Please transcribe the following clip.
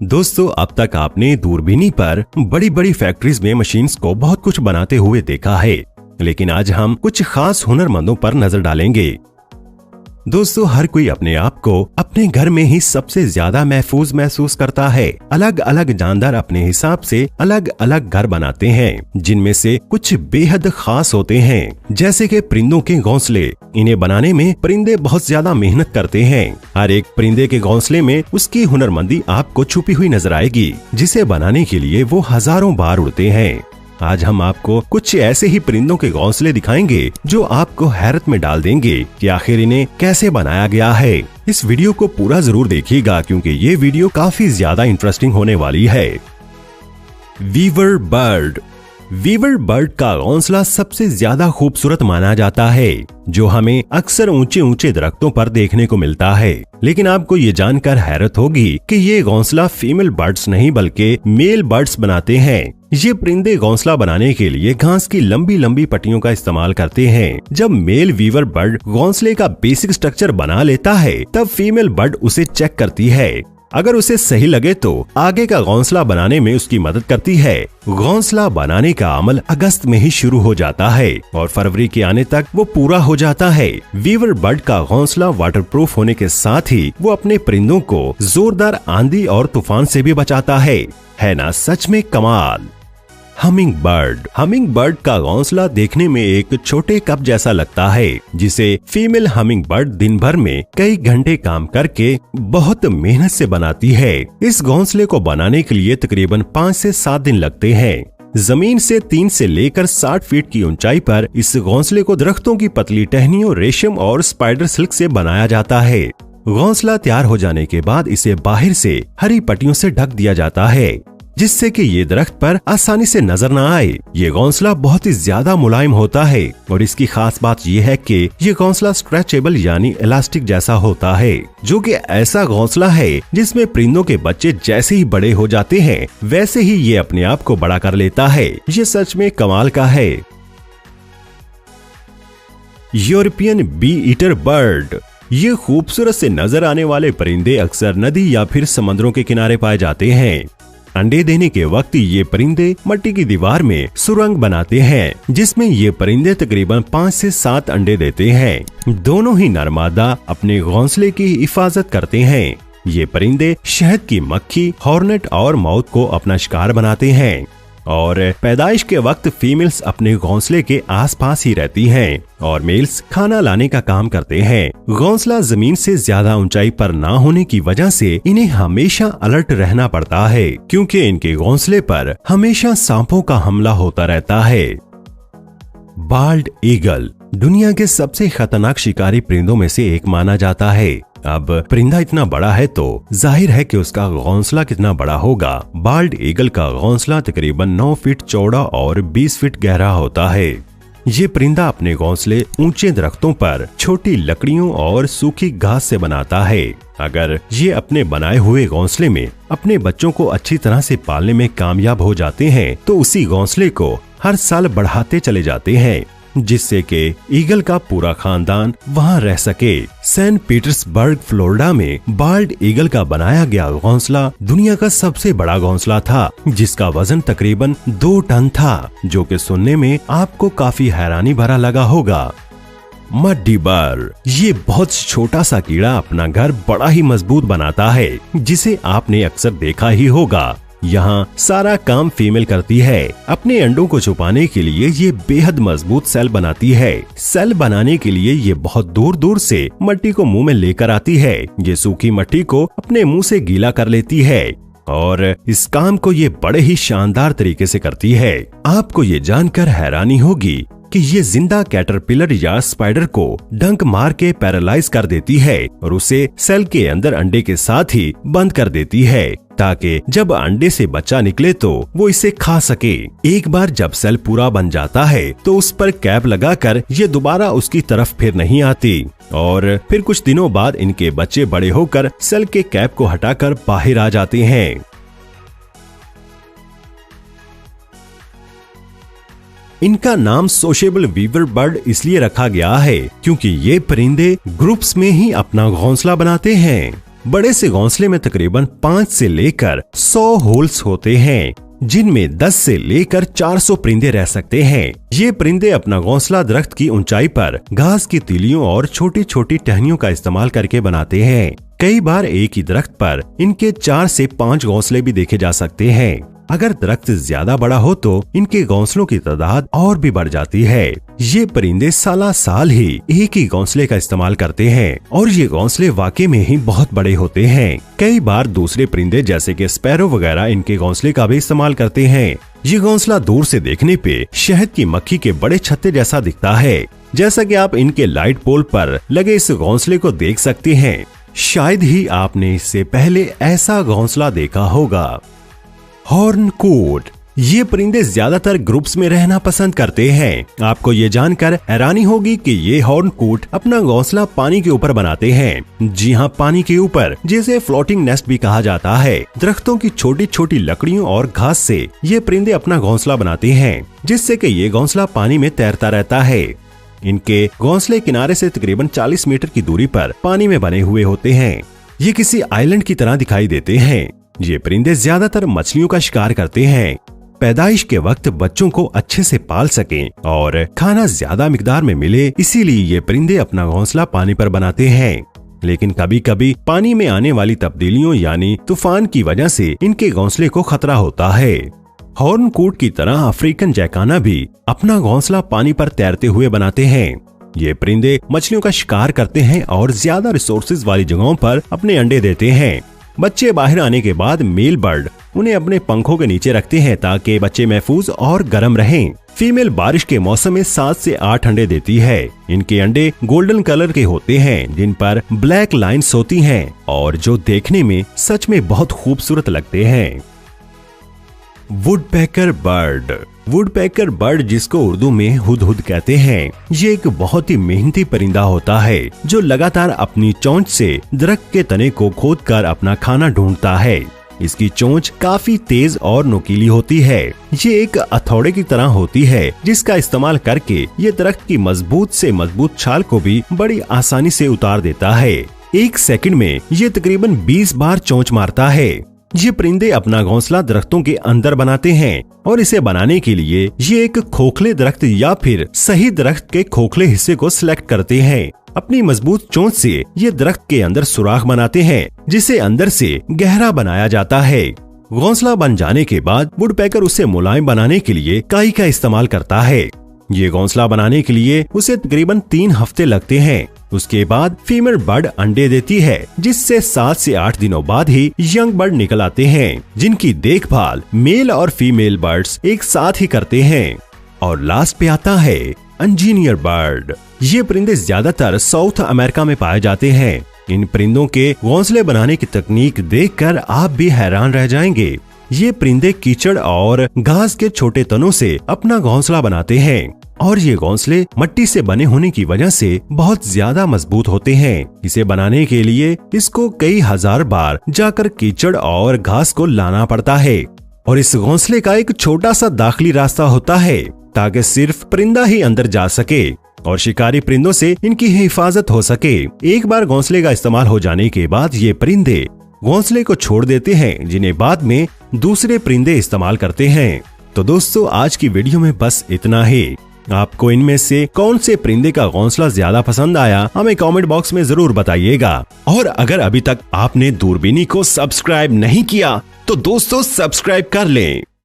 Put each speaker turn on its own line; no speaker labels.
दोस्तों, अब तक आपने दूरबीनी पर बड़ी बड़ी फैक्ट्रीज में मशीन्स को बहुत कुछ बनाते हुए देखा है, लेकिन आज हम कुछ खास हुनरमंदों पर नजर डालेंगे। दोस्तों, हर कोई अपने आप को अपने घर में ही सबसे ज्यादा महफूज महसूस करता है। अलग अलग जानदार अपने हिसाब से अलग अलग घर बनाते हैं, जिनमें से कुछ बेहद खास होते हैं, जैसे कि परिंदों के घोंसले। इन्हें बनाने में परिंदे बहुत ज्यादा मेहनत करते हैं। हर एक परिंदे के घोंसले में उसकी हुनरमंदी आपको छुपी हुई नजर आएगी, जिसे बनाने के लिए वो हजारों बार उड़ते हैं। आज हम आपको कुछ ऐसे ही परिंदों के घोंसले दिखाएंगे जो आपको हैरत में डाल देंगे कि आखिर इन्हें कैसे बनाया गया है। इस वीडियो को पूरा जरूर देखिएगा, क्योंकि ये वीडियो काफी ज्यादा इंटरेस्टिंग होने वाली है। Weaver bird. वीवर बर्ड का घोंसला सबसे ज्यादा खूबसूरत माना जाता है, जो हमें अक्सर ऊंचे ऊंचे दरख्तों पर देखने को मिलता है। लेकिन आपको ये जानकर हैरत होगी कि ये घोंसला फीमेल बर्ड्स नहीं बल्कि मेल बर्ड्स बनाते हैं। ये परिंदे घोंसला बनाने के लिए घास की लंबी लंबी पट्टियों का इस्तेमाल करते हैं। जब मेल वीवर बर्ड घोंसले का बेसिक स्ट्रक्चर बना लेता है, तब फीमेल बर्ड उसे चेक करती है। अगर उसे सही लगे तो आगे का घोंसला बनाने में उसकी मदद करती है। घोंसला बनाने का अमल अगस्त में ही शुरू हो जाता है और फरवरी के आने तक वो पूरा हो जाता है। वीवर बर्ड का घोंसला वाटरप्रूफ होने के साथ ही वो अपने परिंदों को जोरदार आंधी और तूफान से भी बचाता है ना सच में कमाल। हमिंग बर्ड का घोंसला देखने में एक छोटे कप जैसा लगता है, जिसे फीमेल हमिंग बर्ड दिन भर में कई घंटे काम करके बहुत मेहनत से बनाती है। इस घोंसले को बनाने के लिए तकरीबन 5 से 7 दिन लगते हैं। जमीन से 3 से लेकर 60 फीट की ऊंचाई पर इस घोंसले को दरख्तों की पतली टहनियों, रेशम और स्पाइडर सिल्क से बनाया जाता है। घोंसला तैयार हो जाने के बाद इसे बाहर से हरी पट्टियों से ढक दिया जाता है, जिससे कि ये दरख्त पर आसानी से नजर न आए। ये घोंसला बहुत ही ज्यादा मुलायम होता है और इसकी खास बात ये है कि ये घोंसला स्ट्रेचेबल यानी इलास्टिक जैसा होता है, जो कि ऐसा घोंसला है जिसमें परिंदों के बच्चे जैसे ही बड़े हो जाते हैं वैसे ही ये अपने आप को बड़ा कर लेता है। ये सच में कमाल का है। European bee eater bird. ये खूबसूरत से नजर आने वाले परिंदे अक्सर नदी या फिर समुद्रों के किनारे पाए जाते हैं। अंडे देने के वक्त ये परिंदे मिट्टी की दीवार में सुरंग बनाते हैं, जिसमें ये परिंदे तकरीबन 5 से 7 अंडे देते हैं। दोनों ही नर मादा अपने घोंसले की हिफाजत करते हैं। ये परिंदे शहद की मक्खी, हॉर्नेट और माउथ को अपना शिकार बनाते हैं और पैदाइश के वक्त फीमेल्स अपने घोंसले के आसपास ही रहती हैं और मेल्स खाना लाने का काम करते हैं। घोंसला जमीन से ज्यादा ऊंचाई पर ना होने की वजह से इन्हें हमेशा अलर्ट रहना पड़ता है, क्योंकि इनके घोंसले पर हमेशा सांपों का हमला होता रहता है। बाल्ड ईगल दुनिया के सबसे खतरनाक शिकारी परिंदों में से एक माना जाता है। अब परिंदा इतना बड़ा है तो जाहिर है कि उसका घोंसला कितना बड़ा होगा। बाल्ड ईगल का घोंसला तकरीबन 9 फीट चौड़ा और 20 फीट गहरा होता है। ये परिंदा अपने घोंसले ऊंचे दरख्तों पर छोटी लकड़ियों और सूखी घास से बनाता है। अगर ये अपने बनाए हुए घोंसले में अपने बच्चों को अच्छी तरह से पालने में कामयाब हो जाते हैं, तो उसी घोंसले को हर साल बढ़ाते चले जाते हैं, जिससे कि ईगल का पूरा खानदान वहां रह सके। सेंट पीटर्सबर्ग, फ्लोरिडा में बाल्ड ईगल का बनाया गया घोंसला दुनिया का सबसे बड़ा घोंसला था, जिसका वजन तकरीबन 2 टन था, जो कि सुनने में आपको काफी हैरानी भरा लगा होगा। Muddy bird. ये बहुत छोटा सा कीड़ा अपना घर बड़ा ही मजबूत बनाता है, जिसे आपने अक्सर देखा ही होगा। यहाँ सारा काम फीमेल करती है। अपने अंडों को छुपाने के लिए ये बेहद मजबूत सेल बनाती है। सेल बनाने के लिए ये बहुत दूर दूर से मिट्टी को मुंह में लेकर आती है। ये सूखी मिट्टी को अपने मुंह से गीला कर लेती है और इस काम को ये बड़े ही शानदार तरीके से करती है। आपको ये जानकर हैरानी होगी कि ये जिंदा कैटरपिलर या स्पाइडर को डंक मार के पैरालाइज कर देती है और उसे सेल के अंदर अंडे के साथ ही बंद कर देती है, ताकि जब अंडे से बच्चा निकले तो वो इसे खा सके। एक बार जब सेल पूरा बन जाता है तो उस पर कैप लगाकर ये दोबारा उसकी तरफ फिर नहीं आती और फिर कुछ दिनों बाद इनके बच्चे बड़े होकर सेल के कैप को हटाकर बाहर आ जाते हैं। इनका नाम सोशेबल वीवर बर्ड इसलिए रखा गया है क्योंकि ये परिंदे ग्रुप्स में ही अपना घोंसला बनाते हैं। बड़े से घोंसले में तकरीबन 5 से लेकर 100 होल्स होते हैं, जिनमें 10 से लेकर 400 परिंदे रह सकते हैं। ये परिंदे अपना घोंसला दरख्त की ऊंचाई पर घास की तीलियों और छोटी छोटी टहनियों का इस्तेमाल करके बनाते हैं। कई बार एक ही दरख्त पर इनके 4 से 5 घोंसले भी देखे जा सकते हैं। अगर दरख्त ज्यादा बड़ा हो तो इनके घोंसलों की तादाद और भी बढ़ जाती है। ये परिंदे साल ही एक ही घोंसले का इस्तेमाल करते हैं और ये घोंसले वाकई में ही बहुत बड़े होते हैं। कई बार दूसरे परिंदे जैसे कि स्पैरो वगैरह इनके घोंसले का भी इस्तेमाल करते हैं। ये घोंसला दूर से देखने पे शहद की मक्खी के बड़े छत्ते जैसा दिखता है, जैसा कि आप इनके लाइट पोल पर लगे इस घोंसले को देख सकते हैं। शायद ही आपने इससे पहले ऐसा घोंसला देखा होगा। हॉर्नकूट। ये परिंदे ज्यादातर ग्रुप्स में रहना पसंद करते हैं। आपको ये जानकर हैरानी होगी कि ये हॉर्नकूट अपना घोंसला पानी के ऊपर बनाते हैं। जी हाँ, पानी के ऊपर, जिसे फ्लोटिंग नेस्ट भी कहा जाता है। दरख्तों की छोटी छोटी लकड़ियों और घास से ये परिंदे अपना घोंसला बनाते हैं, जिससे कि ये घोंसला पानी में तैरता रहता है। इनके घोंसले किनारे से तकरीबन 40 मीटर की दूरी पर पानी में बने हुए होते हैं। ये किसी आइलैंड की तरह दिखाई देते हैं। ये परिंदे ज्यादातर मछलियों का शिकार करते हैं। पैदाइश के वक्त बच्चों को अच्छे से पाल सकें और खाना ज्यादा मिकदार में मिले, इसीलिए ये परिंदे अपना घोंसला पानी पर बनाते हैं। लेकिन कभी कभी पानी में आने वाली तब्दीलियों यानी तूफान की वजह से इनके घोंसले को खतरा होता है। हॉर्नकूट की तरह अफ्रीकन जैकाना भी अपना घोंसला पानी पर तैरते हुए बनाते हैं। ये परिंदे मछलियों का शिकार करते हैं और ज्यादा रिसोर्सेज वाली जगहों पर अपने अंडे देते हैं। बच्चे बाहर आने के बाद मेल बर्ड उन्हें अपने पंखों के नीचे रखते हैं ताकि बच्चे महफूज और गर्म रहें। फीमेल बारिश के मौसम में 7 से 8 अंडे देती है। इनके अंडे गोल्डन कलर के होते हैं, जिन पर ब्लैक लाइंस होती हैं और जो देखने में सच में बहुत खूबसूरत लगते हैं। Woodpecker bird. वुडपेकर बर्ड, जिसको उर्दू में हुदहुद कहते हैं, ये एक बहुत ही मेहनती परिंदा होता है जो लगातार अपनी चोंच से दरख्त के तने को खोदकर अपना खाना ढूंढता है। इसकी चोंच काफी तेज और नुकीली होती है। ये एक हथौड़े की तरह होती है, जिसका इस्तेमाल करके ये दरख्त की मजबूत से मजबूत छाल को भी बड़ी आसानी से उतार देता है। 1 सेकंड में ये तकरीबन 20 बार चोंच मारता है। ये परिंदे अपना घोंसला दरख्तों के अंदर बनाते हैं और इसे बनाने के लिए ये एक खोखले दरख्त या फिर सही दरख्त के खोखले हिस्से को सिलेक्ट करते हैं। अपनी मजबूत चोंच से ये दरख्त के अंदर सुराख बनाते हैं, जिसे अंदर से गहरा बनाया जाता है। घोंसला बन जाने के बाद वुडपेकर उसे मुलायम बनाने के लिए काई का इस्तेमाल करता है। ये घोंसला बनाने के लिए उसे तकरीबन 3 हफ्ते लगते हैं। उसके बाद फीमेल बर्ड अंडे देती है, जिससे 7 से 8 दिनों बाद ही यंग बर्ड निकल आते हैं, जिनकी देखभाल मेल और फीमेल बर्ड्स एक साथ ही करते हैं। और लास्ट पे आता है इंजीनियर बर्ड। ये परिंदे ज्यादातर साउथ अमेरिका में पाए जाते हैं। इन परिंदों के घोंसले बनाने की तकनीक देखकर आप भी हैरान रह जाएंगे। ये परिंदे कीचड़ और घास के छोटे तनों से अपना घोंसला बनाते हैं और ये घोंसले मिट्टी से बने होने की वजह से बहुत ज्यादा मजबूत होते हैं। इसे बनाने के लिए इसको कई हजार बार जाकर कीचड़ और घास को लाना पड़ता है और इस घोंसले का एक छोटा सा दाखिली रास्ता होता है ताकि सिर्फ परिंदा ही अंदर जा सके और शिकारी परिंदों से इनकी हिफाजत हो सके। एक बार घोंसले का इस्तेमाल हो जाने के बाद ये परिंदे घोंसले को छोड़ देते हैं, जिन्हें बाद में दूसरे परिंदे इस्तेमाल करते हैं। तो दोस्तों, आज की वीडियो में बस इतना ही। आपको इनमें से कौन से परिंदे का घोंसला ज्यादा पसंद आया, हमें कमेंट बॉक्स में जरूर बताइएगा। और अगर अभी तक आपने दूरबीनी को सब्सक्राइब नहीं किया तो दोस्तों सब्सक्राइब कर लें।